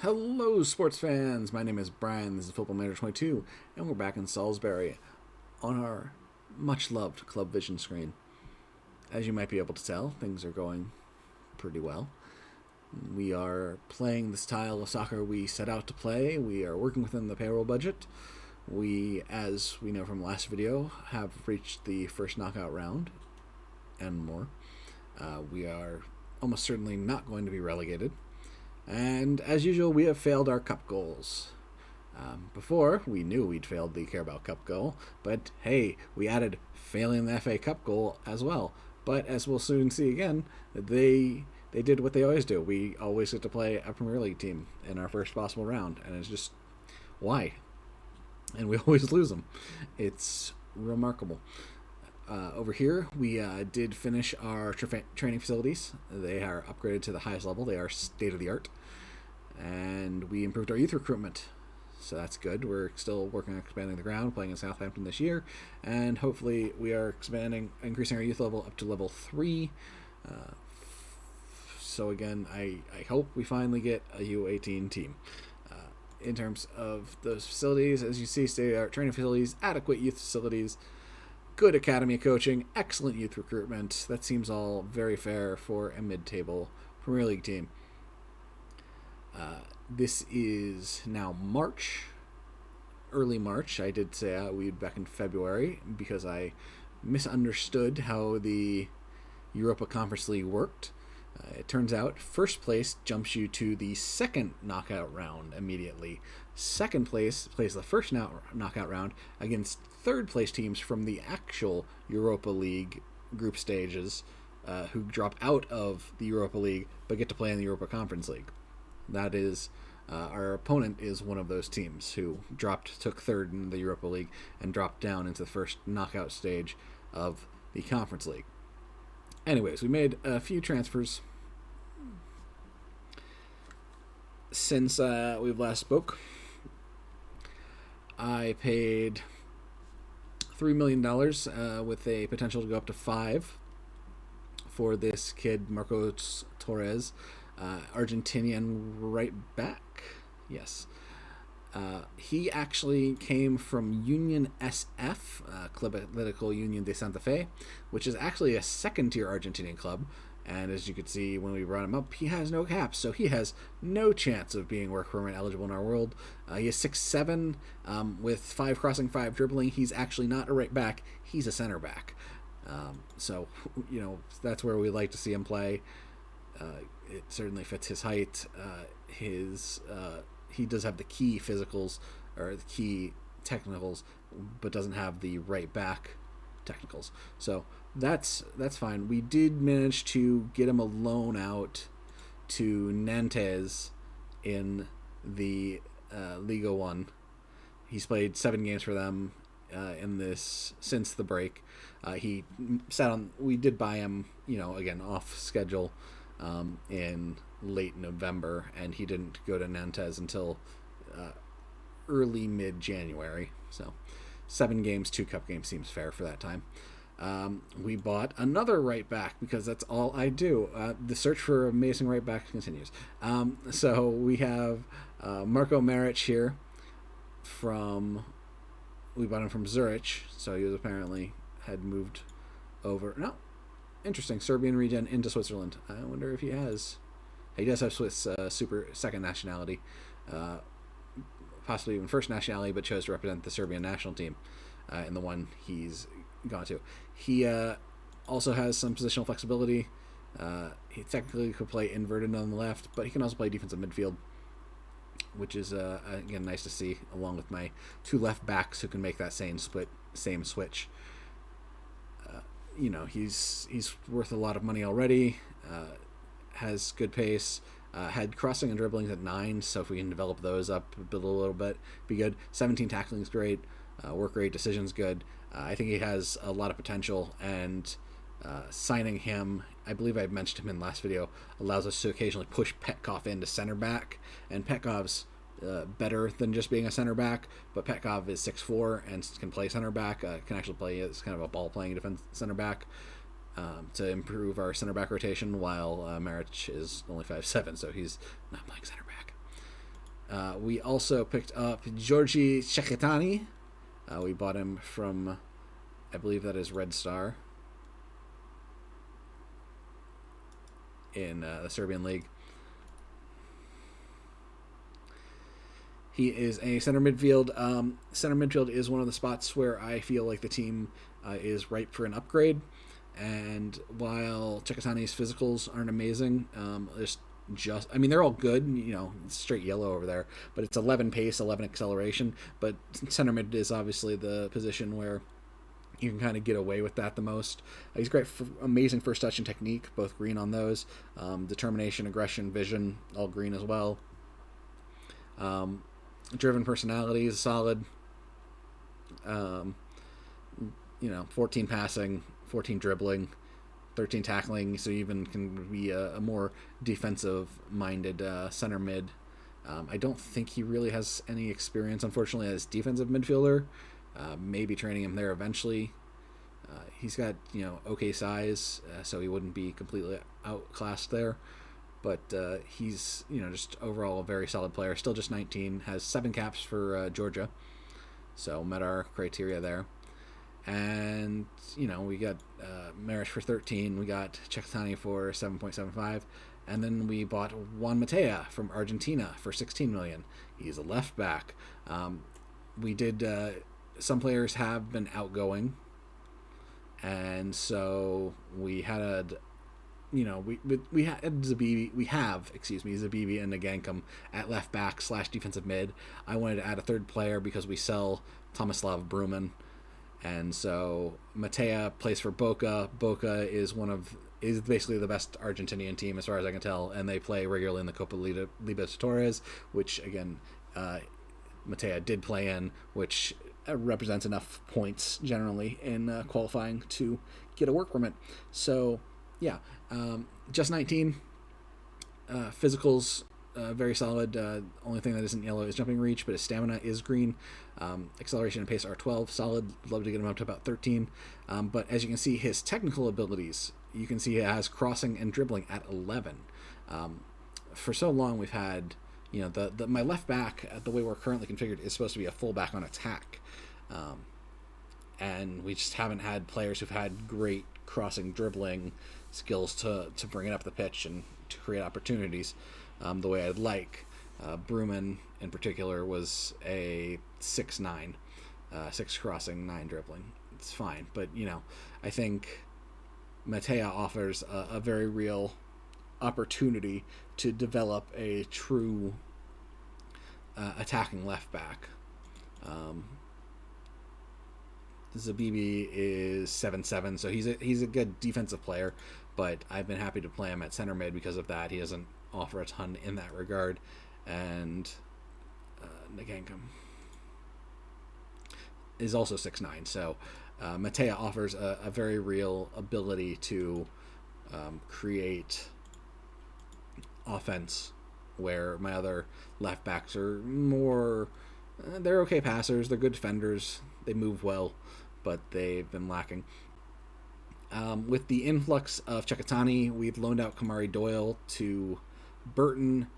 Hello, sports fans. My name is Brian. This is Football Manager 22, and we're back in Salisbury on our much loved Club Vision screen. As you might be able to tell, things are going pretty well. We are playing the style of soccer we set out to play. We are working within the payroll budget. We, as we know from last video, have reached the first knockout round and more. We are almost certainly not going to be relegated. And as usual, we have failed our cup goals. Before, we knew we'd failed the Carabao Cup goal, but hey, we added failing the FA Cup goal as well. But as we'll soon see again, they did what they always do. We always get to play a Premier League team in our first possible round, and it's just, why? And we always lose them. It's remarkable. Over here, we did finish our training facilities. They are upgraded to the highest level. They are state-of-the-art. And we improved our youth recruitment. So that's good. We're still working on expanding the ground, playing in Southampton this year. And hopefully we are increasing our youth level up to level 3. So again, I hope we finally get a U18 team. In terms of those facilities, as you see, state-of-the-art training facilities, adequate youth facilities, good academy coaching, excellent youth recruitment. That seems all very fair for a mid-table Premier League team. This is now March, early March. I did say we'd be back in February because I misunderstood how the Europa Conference League worked. It turns out first place jumps you to the second knockout round immediately. Second place plays the first knockout round against third place teams from the actual Europa League group stages who drop out of the Europa League but get to play in the Europa Conference League. That is, our opponent is one of those teams who took third in the Europa League and dropped down into the first knockout stage of the Conference League. Anyways, we made a few transfers since we've last spoke. I paid $3 million with a potential to go up to 5 for this kid, Marcos Torres, Argentinian right back. Yes. He actually came from Union SF, Club Atlético Union de Santa Fe, which is actually a second-tier Argentinian club. And as you could see when we brought him up, he has no caps, so he has no chance of being work permit eligible in our world. He is 6'7", with 5 crossing, 5 dribbling. He's actually not a right back; he's a center back. So, that's where we like to see him play. It certainly fits his height. He does have the key physicals or the key technicals, but doesn't have the right back technicals. So that's fine. We did manage to get him a loan out to Nantes in the Liga 1. He's played 7 games for them since the break. He sat on. We did buy him, again off schedule in late November, and he didn't go to Nantes until early mid-January. So 7 games, 2 cup games seems fair for that time. We bought another right back because that's all I do. The search for amazing right back continues. So we have Marco Maric here we bought him from Zurich, so he was apparently had moved over. No, interesting. Serbian regen into Switzerland. I wonder if he has. He does have Swiss super second nationality, possibly even first nationality, but chose to represent the Serbian national team in the one he's gone to. He also has some positional flexibility. He technically could play inverted on the left, but he can also play defensive midfield, which is again nice to see, along with my 2 left backs who can make that same switch. He's worth a lot of money already. Has good pace. Had crossing and dribblings at 9, so if we can develop those up a little bit, be good. 17 tackling is great. Work rate, decision's good. I think he has a lot of potential, and signing him, I believe I mentioned him in the last video, allows us to occasionally push Petkov into center back, and Petkov's better than just being a center back, but Petkov is 6'4" and can play center back, can actually play as kind of a ball-playing defense center back. To improve our center back rotation, while Maric is only 5'7", so he's not playing center back. We also picked up Georgi Cheketani. We bought him from, I believe that is Red Star in the Serbian league. He is a center midfield. Center midfield is one of the spots where I feel like the team is ripe for an upgrade. And while Chekatani's physicals aren't amazing, I mean, they're all good, straight yellow over there, but it's 11 pace, 11 acceleration. But center mid is obviously the position where you can kind of get away with that the most. He's great for amazing first touch and technique, both green on those. Determination, aggression, vision, all green as well. Driven personality is solid. 14 passing, 14 dribbling, 13 tackling, so even can be a more defensive-minded center mid. I don't think he really has any experience, unfortunately, as defensive midfielder. Maybe training him there eventually. He's got okay size, so he wouldn't be completely outclassed there. But he's just overall a very solid player. Still just 19, has 7 caps for Georgia, so met our criteria there. And we got Marish for 13, we got Chekatani for 7.75, and then we bought Juan Matea from Argentina for 16 million. He's a left back. We did some players have been outgoing, and so we had we had Zabibi and Nagankam at left back / defensive mid. I wanted to add a third player because we sell Tomislav Bruman, and so Matea plays for Boca. Boca is basically the best Argentinian team as far as I can tell, and they play regularly in the Copa Libertadores, which again Matea did play in, which represents enough points generally in qualifying to get a work permit. So yeah, just 19. Physicals, very solid. Only thing that isn't yellow is jumping reach, but his stamina is green. Acceleration and pace are 12. Solid. Love to get him up to about 13. But as you can see, his technical abilities, you can see he has crossing and dribbling at 11. For so long, we've had, my left back, the way we're currently configured, is supposed to be a fullback on attack. And we just haven't had players who've had great crossing, dribbling skills to bring it up the pitch and to create opportunities the way I'd like. Bruman in particular was a 6'9", 6 crossing, 9 dribbling. It's fine, but I think Matea offers a very real opportunity to develop a true attacking left back. Zabibi is 7'7", so he's a good defensive player, but I've been happy to play him at center mid because of that. He doesn't offer a ton in that regard. And Nagankam is also 6'9", so Matea offers a very real ability to create offense, where my other left backs are more they're okay passers, they're good defenders, they move well, but they've been lacking. With the influx of Chekatani, we've loaned out Kamari Doyle to Burton.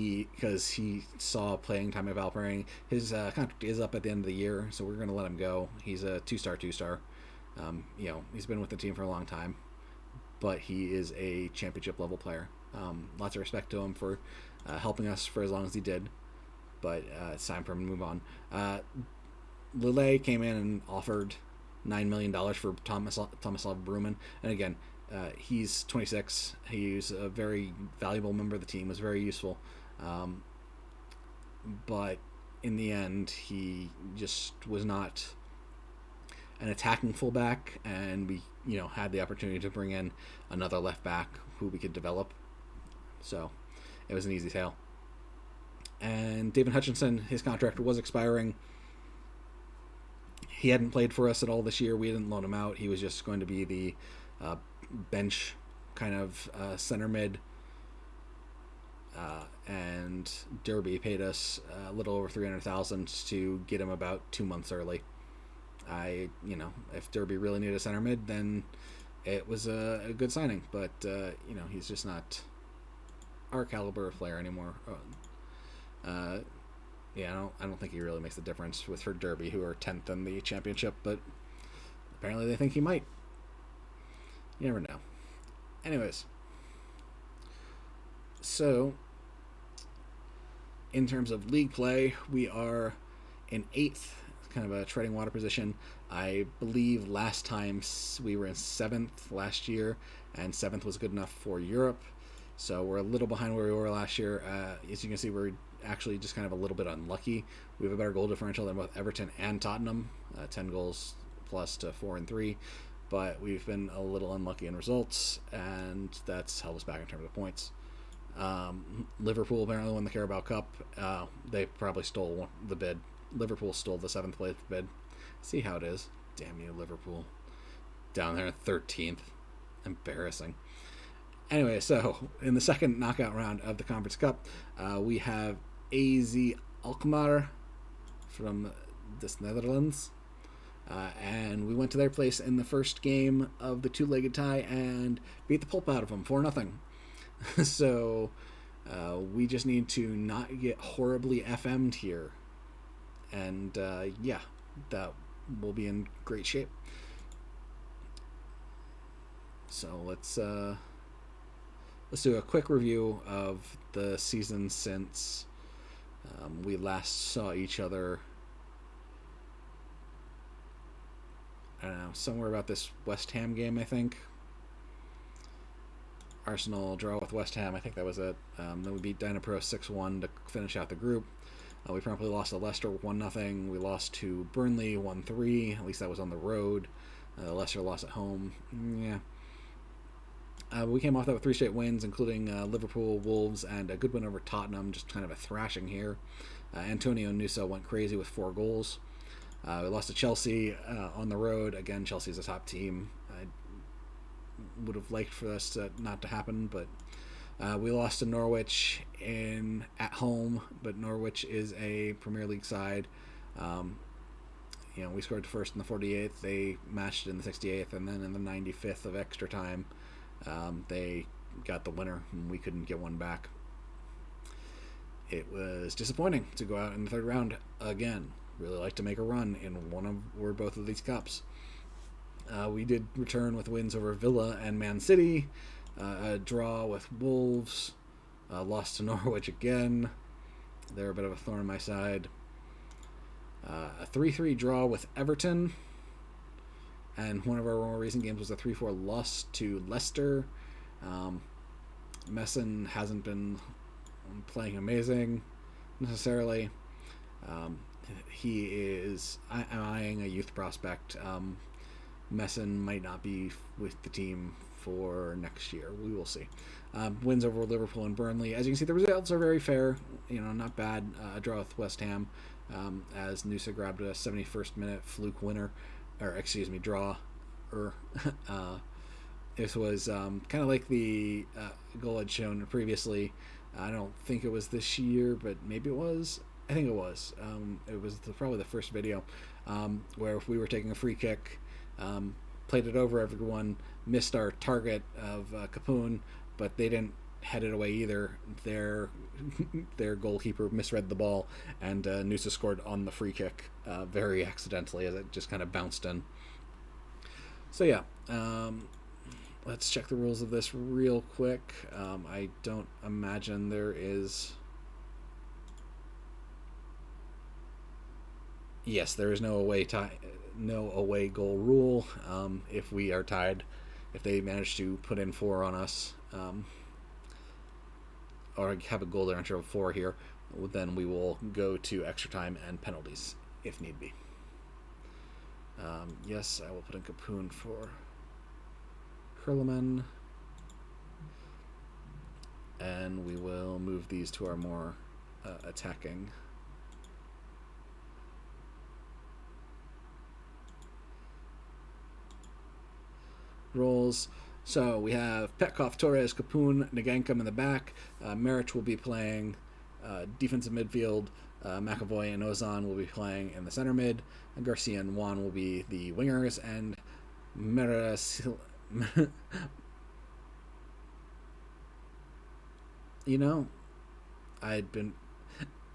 Because he saw playing time at Valparaiso. His contract is up at the end of the year, so we're going to let him go. He's a two-star. He's been with the team for a long time, but he is a championship-level player. Lots of respect to him for helping us for as long as he did, but it's time for him to move on. Lille came in and offered $9 million for Tomislav Bruman, and again, he's 26. He's a very valuable member of the team, was very useful. But in the end, he just was not an attacking fullback, and we, had the opportunity to bring in another left back who we could develop. So it was an easy sale. And David Hutchinson, his contract was expiring. He hadn't played for us at all this year. We didn't loan him out. He was just going to be the bench kind of center mid, and Derby paid us a little over $300,000 to get him about 2 months early. If Derby really needed a center mid, then it was a good signing, but he's just not our caliber of player anymore. Uh, yeah, I don't think he really makes a difference with for Derby, who are 10th in the championship, but apparently they think he might. You never know. Anyways, so in terms of league play, we are in 8th, kind of a treading water position. I believe last time we were in 7th last year, and 7th was good enough for Europe. So we're a little behind where we were last year. As you can see, we're actually just kind of a little bit unlucky. We have a better goal differential than both Everton and Tottenham, 10 goals plus to 4 and 3. But we've been a little unlucky in results, and that's held us back in terms of points. Liverpool apparently won the Carabao Cup. They probably stole the bid. Liverpool stole the 7th place bid. See how it is. Damn you, Liverpool. Down there in 13th. Embarrassing. Anyway, so in the second knockout round of the Conference Cup, we have AZ Alkmaar from the Netherlands. And we went to their place in the first game of the two-legged tie and beat the pulp out of them 4-0. So we just need to not get horribly FM'd here. And yeah, that will be in great shape. So let's do a quick review of the season since we last saw each other. I don't know, somewhere about this West Ham game, I think. Arsenal draw with West Ham, I think that was it. Then we beat Dynapro 6-1 to finish out the group. We promptly lost to Leicester 1-0. We lost to Burnley 1-3. At least that was on the road. Leicester lost at home. Yeah. We came off that with 3 straight wins, including Liverpool, Wolves, and a good win over Tottenham. Just kind of a thrashing here. Antonio Nusa went crazy with 4 goals. We lost to Chelsea on the road. Again, Chelsea's a top team. I would have liked for this not to happen, but we lost to Norwich at home. But Norwich is a Premier League side. We scored first in the 48th. They matched it in the 68th, and then in the 95th of extra time, they got the winner, and we couldn't get one back. It was disappointing to go out in the third round again. Really like to make a run in one or both of these cups. We did return with wins over Villa and Man City, a draw with Wolves, lost to Norwich again. They're a bit of a thorn in my side. A 3-3 draw with Everton, and one of our more recent games was a 3-4 loss to Leicester. Messon hasn't been playing amazing necessarily. He is eyeing a youth prospect. Messon might not be with the team for next year. We will see. Wins over Liverpool and Burnley. As you can see, the results are very fair. Not bad. A draw with West Ham, as Nusa grabbed a 71st minute fluke winner, draw. This was kind of like the goal I'd shown previously. I don't think it was this year, but maybe it was. I think it was. It was probably the first video where we were taking a free kick, played it over everyone, missed our target of Capoon, but they didn't head it away either. Their goalkeeper misread the ball, and Nusa scored on the free kick very accidentally as it just kind of bounced in. So yeah, let's check the rules of this real quick. I don't imagine there is... Yes, there is no away goal rule. If we are tied, if they manage to put in 4 on us, or have a goal differential of 4 here, then we will go to extra time and penalties if need be. Yes, I will put in Capoon for Hurleman, and we will move these to our more attacking roles. So we have Petkov, Torres, Capoon, Nagankam in the back. Merich will be playing defensive midfield. McAvoy and Ozan will be playing in the center mid. And Garcia and Juan will be the wingers. And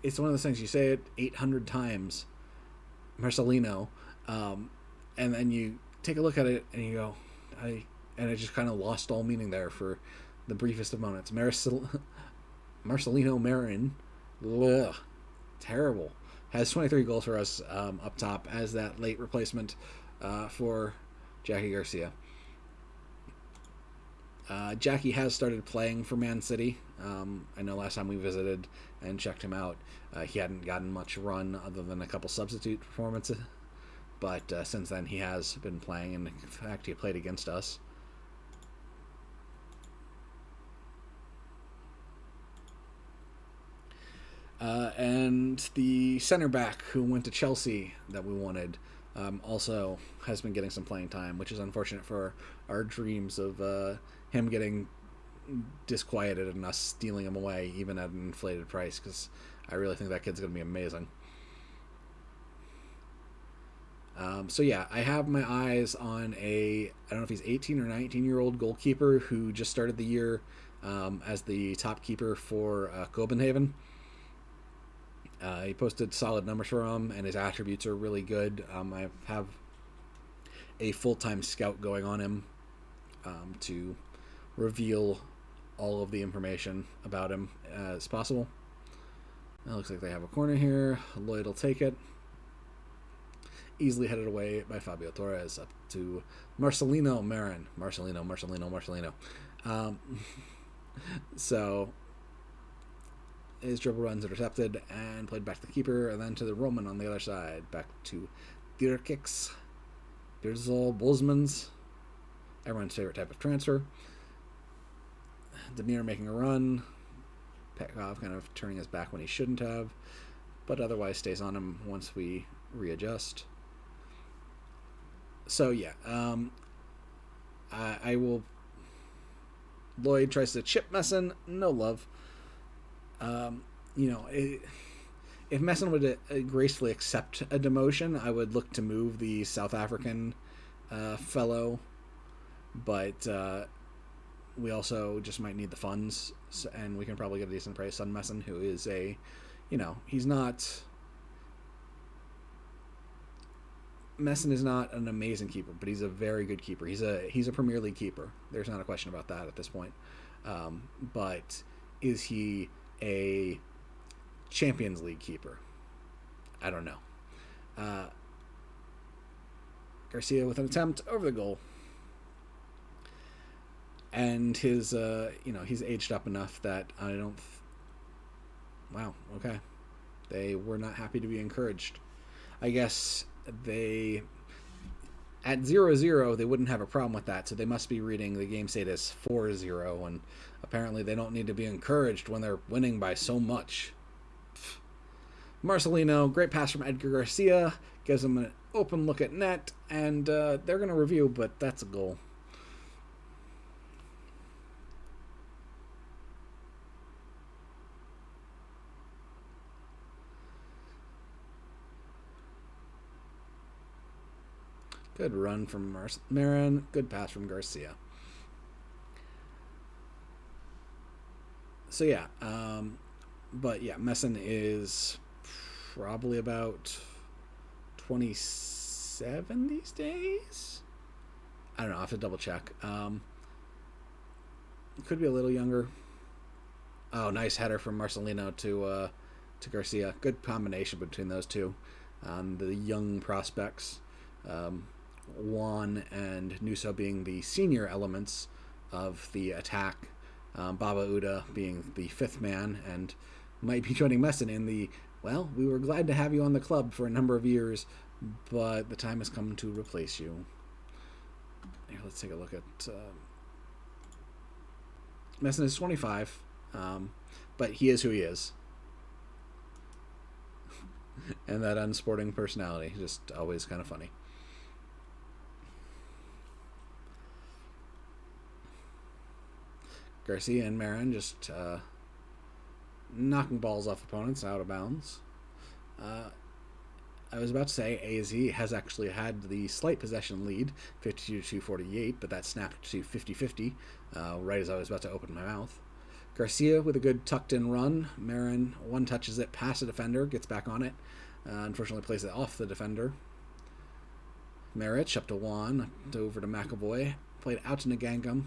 it's one of those things you say it 800 times, Marcelino, um, and then you take a look at it and you go, and it just kind of lost all meaning there for the briefest of moments. Marcelino Marin, ugh, terrible. Has 23 goals for us up top as that late replacement for Jackie Garcia. Jackie has started playing for Man City. I know last time we visited and checked him out, he hadn't gotten much run other than a couple substitute performances. But since then, he has been playing, and in fact, he played against us. And the center back who went to Chelsea that we wanted also has been getting some playing time, which is unfortunate for our dreams of him getting disquieted and us stealing him away, even at an inflated price, because I really think that kid's going to be amazing. So yeah, I have my eyes on I don't know if he's 18 or 19-year-old goalkeeper who just started the year as the top keeper for Copenhagen. He posted solid numbers for him, and his attributes are really good. I have a full-time scout going on him to reveal all of the information about him as possible. It looks like they have a corner here. Lloyd will take it. Easily headed away by Fabio Torres up to Marcelino Marin. Marcelino. So his dribble runs intercepted and played back to the keeper, and then to the Roman on the other side. Back to Dirkix. Dirzel Bolzmans. Everyone's favorite type of transfer. Demir making a run. Petkov kind of turning his back when he shouldn't have, but otherwise stays on him once we readjust. So yeah, I will. Lloyd tries to chip Messon, no love. If Messon would gracefully accept a demotion, I would look to move the South African fellow, but we also just might need the funds, and we can probably get a decent price on Messon, who is he's not. Messon is not an amazing keeper, but he's a very good keeper. He's a Premier League keeper. There's not a question about that at this point. But is he a Champions League keeper? I don't know. Garcia with an attempt over the goal. And his, he's aged up enough that I don't... Wow, okay. They were not happy to be encouraged. I guess they... At 0-0, they wouldn't have a problem with that, so they must be reading the game state as 4-0, and apparently they don't need to be encouraged when they're winning by so much. Marcelino, great pass from Edgar Garcia, gives them an open look at net, and they're going to review, but that's a goal. Good run from Marin. Good pass from Garcia. So yeah, but yeah, Messon is probably about 27 these days. I don't know. I have to double check. Could be a little younger. Oh, nice header from Marcelino to Garcia. Good combination between those two. The young prospects. Juan and Nusa being the senior elements of the attack, Baba Uda being the fifth man, and might be joining Messon in the, well, we were glad to have you on the club for a number of years, but the time has come to replace you. Here, let's take a look at... Messon is 25, but he is who he is. And that unsporting personality, just always kind of funny. Garcia and Marin just knocking balls off opponents out of bounds. I was about to say AZ has actually had the slight possession lead, 52-48, but that snapped to 50-50 right as I was about to open my mouth. Garcia with a good tucked-in run. Marin one touches it past the defender, gets back on it. Unfortunately, plays it off the defender. Maric up to Juan, over to McAvoy. Played out to Nagangam.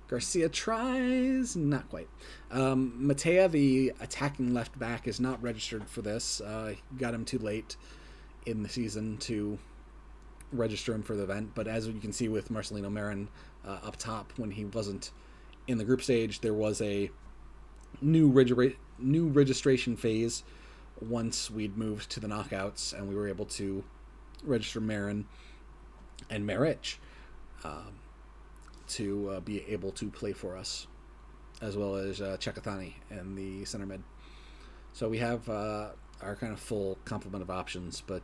Garcia tries, not quite. Matea, the attacking left back, is not registered for this. Got him too late in the season to register him for the event. But as you can see with Marcelino Marin up top, when he wasn't in the group stage, there was a new registration phase once we'd moved to the knockouts, and we were able to register Marin and Maric to be able to play for us, as well as Cekatani in the center mid. So we have our kind of full complement of options, but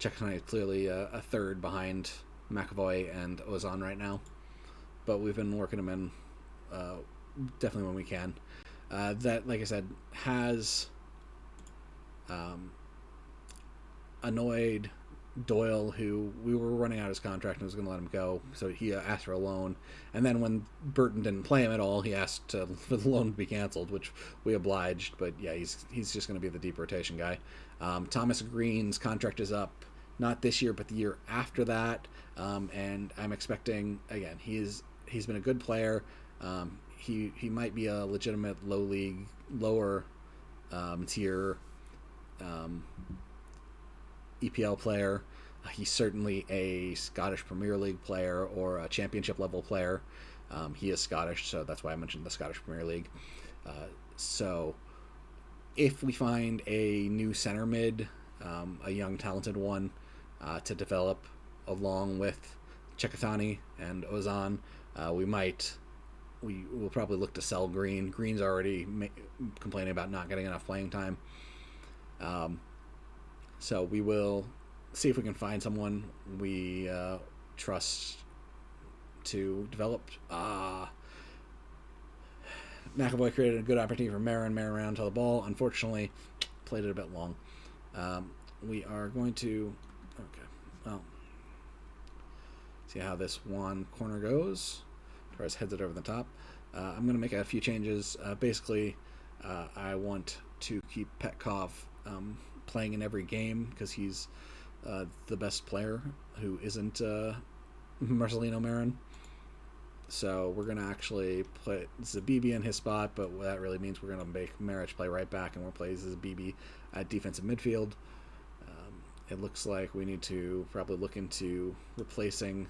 Cekatani is clearly a third behind McAvoy and Ozan right now. But we've been working him in definitely when we can. That, like I said, has annoyed Doyle, who we were running out his contract and was going to let him go, so he asked for a loan. And then when Burton didn't play him at all, he asked for the loan to be canceled, which we obliged. But yeah, he's just going to be the deep rotation guy. Thomas Green's contract is up, not this year, but the year after that. And I'm expecting, again, he's been a good player. He might be a legitimate lower tier EPL player. He's certainly a Scottish Premier League player or a Championship level player. He is Scottish, so that's why I mentioned the Scottish Premier League. So if we find a new center mid, a young talented one to develop along with Cekatani and Ozan, we will probably look to sell Green. Green's already complaining about not getting enough playing time. So we will see if we can find someone we trust to develop. McAvoy created a good opportunity for Marin around to the ball. Unfortunately, played it a bit long. We are going to... Okay, well... See how this one corner goes. Torres heads it over the top. I'm going to make a few changes. Basically, I want to keep Petkov playing in every game because he's the best player who isn't Marcelino Marin. So we're going to actually put Zabibi in his spot, but that really means we're going to make Maric play right back, and we'll play Zabibi at defensive midfield. It looks like we need to probably look into replacing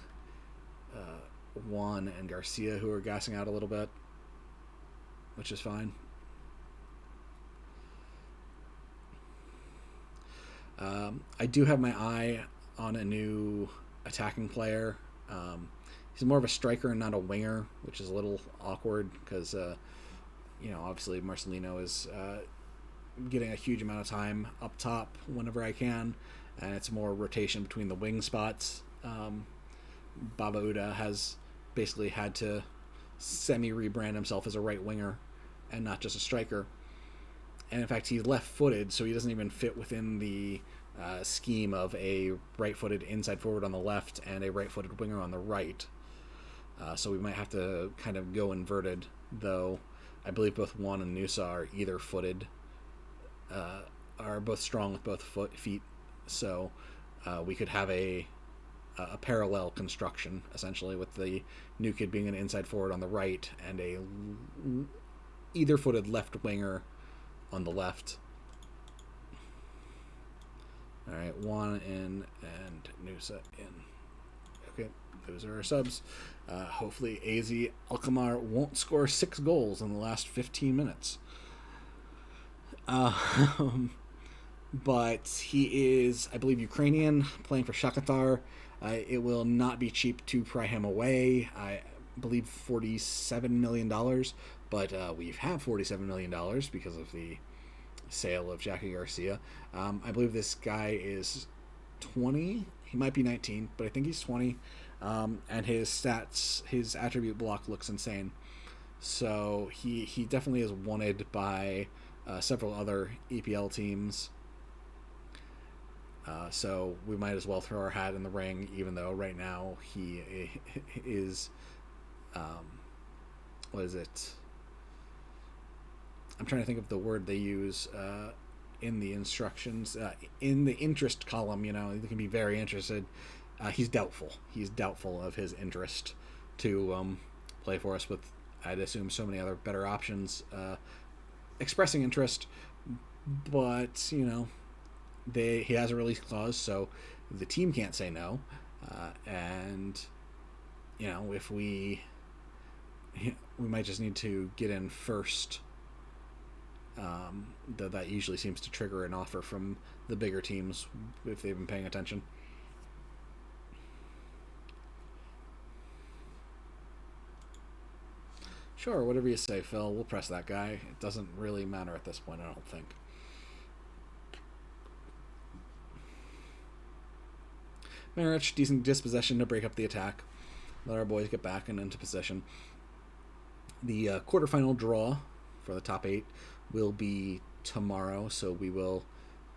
Juan and Garcia, who are gassing out a little bit, which is fine. I do have my eye on a new attacking player. He's more of a striker and not a winger, which is a little awkward because, obviously Marcelino is getting a huge amount of time up top whenever I can, and it's more rotation between the wing spots. Baba Uda has basically had to semi-rebrand himself as a right winger and not just a striker. And in fact, he's left-footed, so he doesn't even fit within the scheme of a right-footed inside forward on the left and a right-footed winger on the right. So we might have to kind of go inverted, though I believe both Juan and Nusa are either footed, are both strong with both feet. So we could have a parallel construction, essentially, with the new kid being an inside forward on the right and a either-footed left winger on the left. All right, Juan in and Nusa in. Okay, those are our subs. Hopefully AZ Alkmaar won't score 6 goals in the last 15 minutes. But he is, I believe, Ukrainian, playing for Shakhtar. It will not be cheap to pry him away. I believe $47 million, but we have $47 million because of the sale of Jackie Garcia. I believe this guy is 20. He might be 19, but I think he's 20. And his stats, his attribute block looks insane. So he definitely is wanted by several other EPL teams. So we might as well throw our hat in the ring, even though right now he is, what is it? I'm trying to think of the word they use in the instructions. In the interest column, they can be very interested. He's doubtful. He's doubtful of his interest to play for us with, I'd assume, so many other better options. Expressing interest, but, he has a release clause, so the team can't say no. And, if we might just need to get in first. That usually seems to trigger an offer from the bigger teams if they've been paying attention. Sure, whatever you say, Phil. We'll press that guy. It doesn't really matter at this point, I don't think. Marich, decent dispossession to break up the attack. Let our boys get back and into position. The quarterfinal draw for the top 8 will be tomorrow, so we will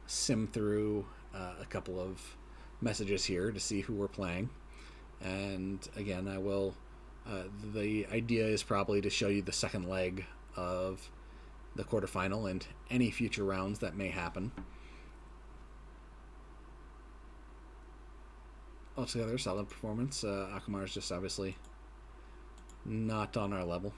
sim through a couple of messages here to see who we're playing. And again, I will. The idea is probably to show you the second leg of the quarterfinal and any future rounds that may happen. Altogether, solid performance. Akamar is just obviously not on our level.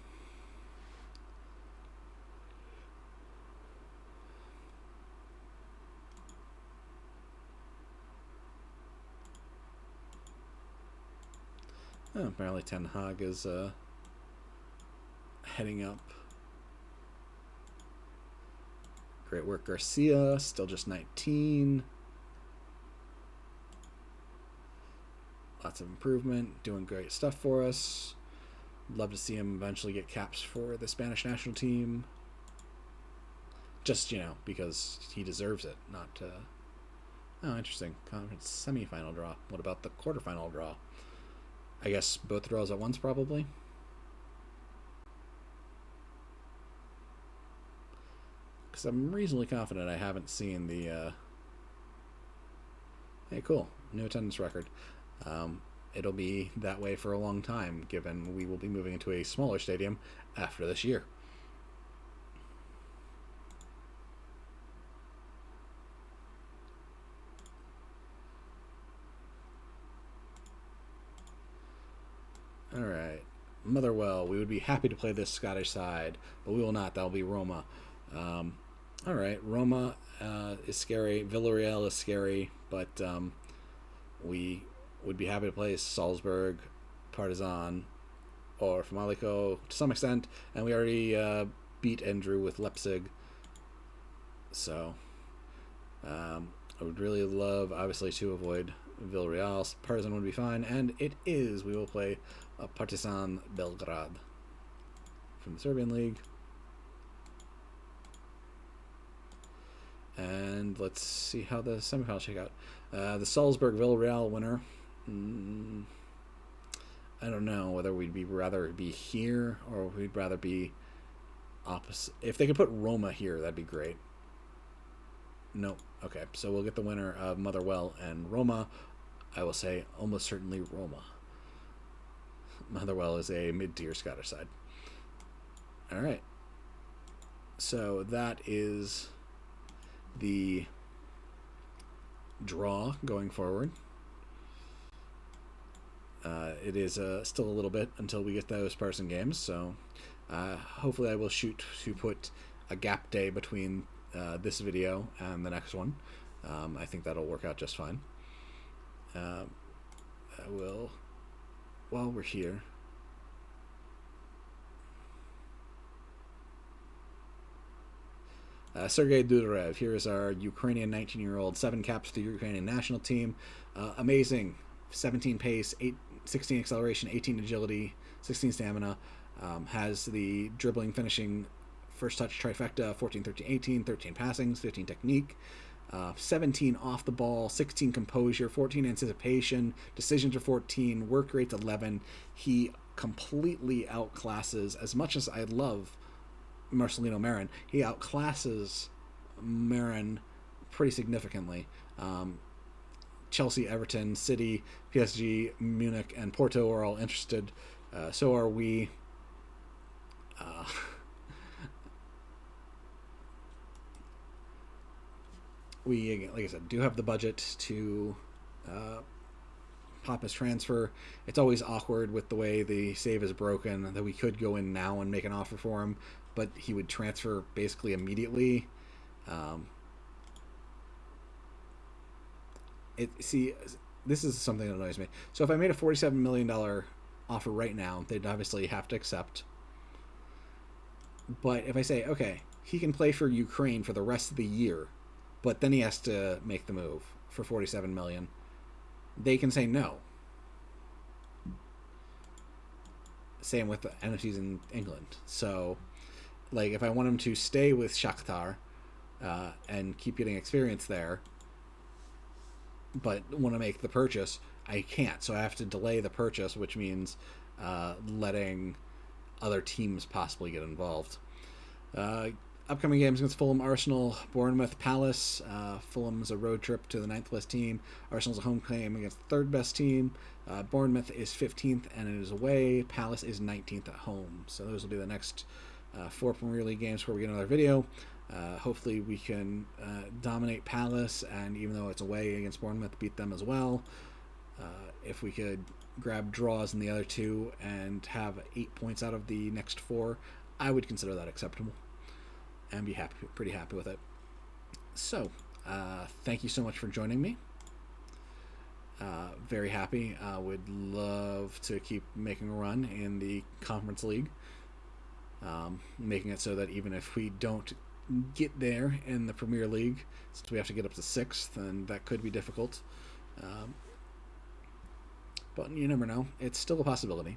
Oh, apparently Ten Hag is heading up. Great work, Garcia. Still just 19. Lots of improvement. Doing great stuff for us. Love to see him eventually get caps for the Spanish national team. Just, because he deserves it. Not, oh, interesting. Conference semifinal draw. What about the quarterfinal draw? I guess both draws at once, probably. Because I'm reasonably confident I haven't seen the... Hey, cool. New attendance record. It'll be that way for a long time, given we will be moving into a smaller stadium after this year. All right. Motherwell, we would be happy to play this Scottish side, but we will not. That will be Roma. All right. Roma is scary. Villarreal is scary, but we would be happy to play Salzburg, Partizan, or Famalicão to some extent, and we already beat Andrew with Leipzig. So I would really love, obviously, to avoid Villarreal. Partizan would be fine, and it is. We will play Partizan Belgrade from the Serbian League. And let's see how the semifinals shake out. The Salzburg Villarreal winner. I don't know whether we'd rather be here or we'd rather be opposite. If they could put Roma here, that'd be great. No. Okay, so we'll get the winner of Motherwell and Roma. I will say almost certainly Roma. Motherwell is a mid-tier Scottish side. All right. So that is the draw going forward. It is still a little bit until we get those person games, so hopefully I will shoot to put a gap day between this video and the next one. I think that'll work out just fine. I will, while we're here, Sergei Dudarev. Here is our Ukrainian 19-year-old, 7 caps for the Ukrainian national team. Amazing. 17 pace, 16 acceleration, 18 agility, 16 stamina. Has the dribbling, finishing, first touch trifecta, 14, 13, 18, 13 passings, 15 technique, 17 off the ball, 16 composure, 14 anticipation, decisions are 14, work rate's 11. He completely outclasses, as much as I love Marcelino Marin, he outclasses Marin pretty significantly. Chelsea, Everton, City, PSG, Munich, and Porto are all interested. So are we. we, like I said, do have the budget to pop his transfer. It's always awkward with the way the save is broken that we could go in now and make an offer for him, but he would transfer basically immediately. Um, see, this is something that annoys me. So if I made a $47 million offer right now, they'd obviously have to accept. But if I say, okay, he can play for Ukraine for the rest of the year, but then he has to make the move for 47 million, they can say no. Same with the NFTs in England. So, like, if I want him to stay with Shakhtar and keep getting experience there, but want to make the purchase, I can't. So I have to delay the purchase, which means letting other teams possibly get involved. Upcoming games against Fulham, Arsenal, Bournemouth, Palace. Fulham's a road trip to the 9th best team. Arsenal's a home game against the 3rd best team. Bournemouth is 15th and it is away. Palace is 19th at home. So those will be the next 4 Premier League games before we get another video. Hopefully we can dominate Palace, and even though it's away against Bournemouth, beat them as well. If we could grab draws in the other 2 and have 8 points out of the next 4, I would consider that acceptable and be pretty happy with it. So, thank you so much for joining me. Very happy. Would love to keep making a run in the Conference League, making it so that even if we don't get there in the Premier League, since we have to get up to 6th, and that could be difficult. But you never know. It's still a possibility.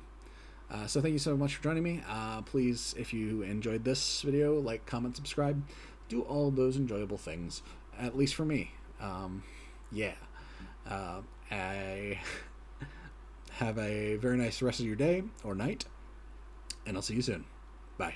So thank you so much for joining me. Please, if you enjoyed this video, like, comment, subscribe. Do all those enjoyable things, at least for me. Yeah. I have a very nice rest of your day or night, and I'll see you soon. Bye.